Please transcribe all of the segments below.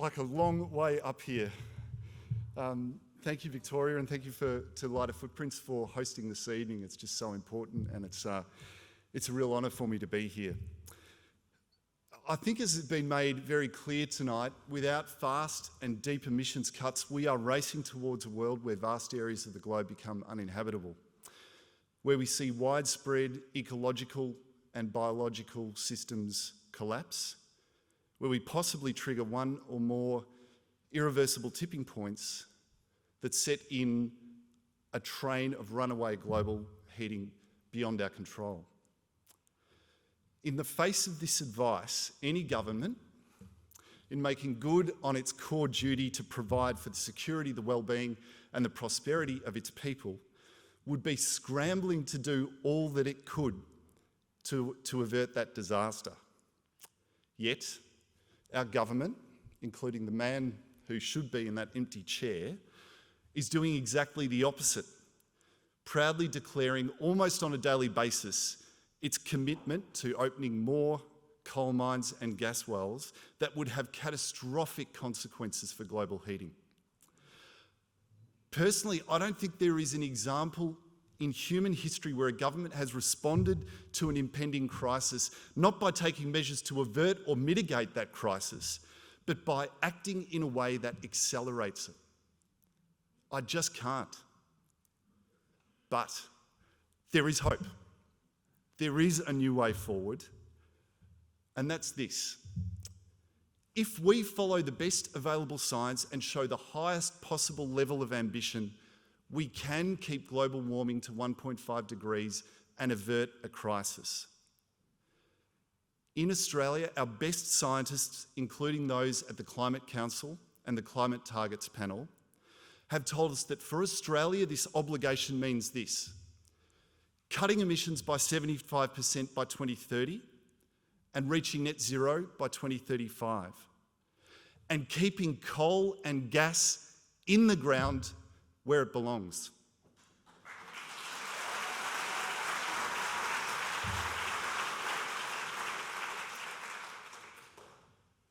like a long way up here. Thank you, Victoria, and thank you to Lighter Footprints for hosting this evening. It's just so important, and it's a real honour for me to be here. I think, as has been made very clear tonight, without fast and deep emissions cuts, we are racing towards a world where vast areas of the globe become uninhabitable, where we see widespread ecological and biological systems collapse, where we possibly trigger one or more irreversible tipping points that set in a train of runaway global heating beyond our control. In the face of this advice, any government, in making good on its core duty to provide for the security, the well-being and the prosperity of its people, would be scrambling to do all that it could to avert that disaster. Yet, our government, including the man who should be in that empty chair, is doing exactly the opposite, proudly declaring almost on a daily basis its commitment to opening more coal mines and gas wells that would have catastrophic consequences for global heating. Personally, I don't think there is an example in human history where a government has responded to an impending crisis, not by taking measures to avert or mitigate that crisis, but by acting in a way that accelerates it. I just can't. But there is hope. There is a new way forward, and that's this. If we follow the best available science and show the highest possible level of ambition, we can keep global warming to 1.5 degrees and avert a crisis. In Australia, our best scientists, including those at the Climate Council and the Climate Targets Panel, have told us that for Australia, this obligation means this: cutting emissions by 75% by 2030 and reaching net zero by 2035, and keeping coal and gas in the ground where it belongs.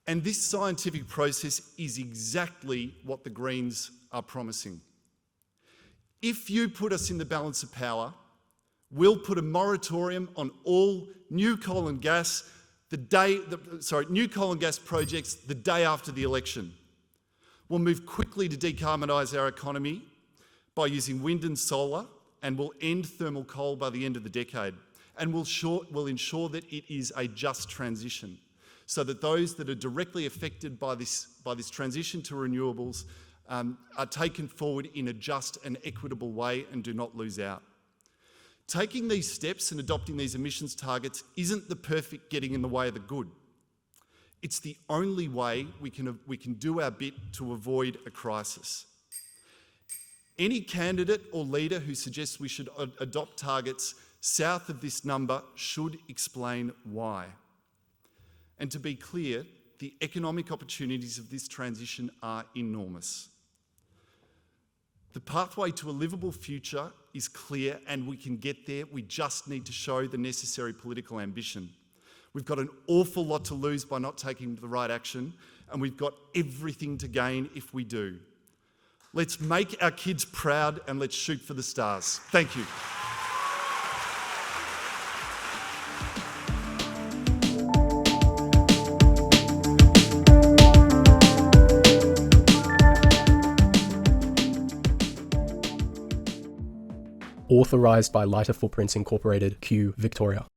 And this scientific process is exactly what the Greens are promising. If you put us in the balance of power, we'll put a moratorium on all new coal and gas projects the day after the election. We'll move quickly to decarbonise our economy by using wind and solar, and we'll end thermal coal by the end of the decade. And we'll ensure that it is a just transition, so that those that are directly affected by this transition to renewables are taken forward in a just and equitable way and do not lose out. Taking these steps and adopting these emissions targets isn't the perfect getting in the way of the good. It's the only way we can do our bit to avoid a crisis. Any candidate or leader who suggests we should adopt targets south of this number should explain why. And to be clear, the economic opportunities of this transition are enormous. The pathway to a livable future is clear, and we can get there. We just need to show the necessary political ambition. We've got an awful lot to lose by not taking the right action, and we've got everything to gain if we do. Let's make our kids proud and let's shoot for the stars. Thank you. Authorised by Lighter Footprints Incorporated, Q, Victoria.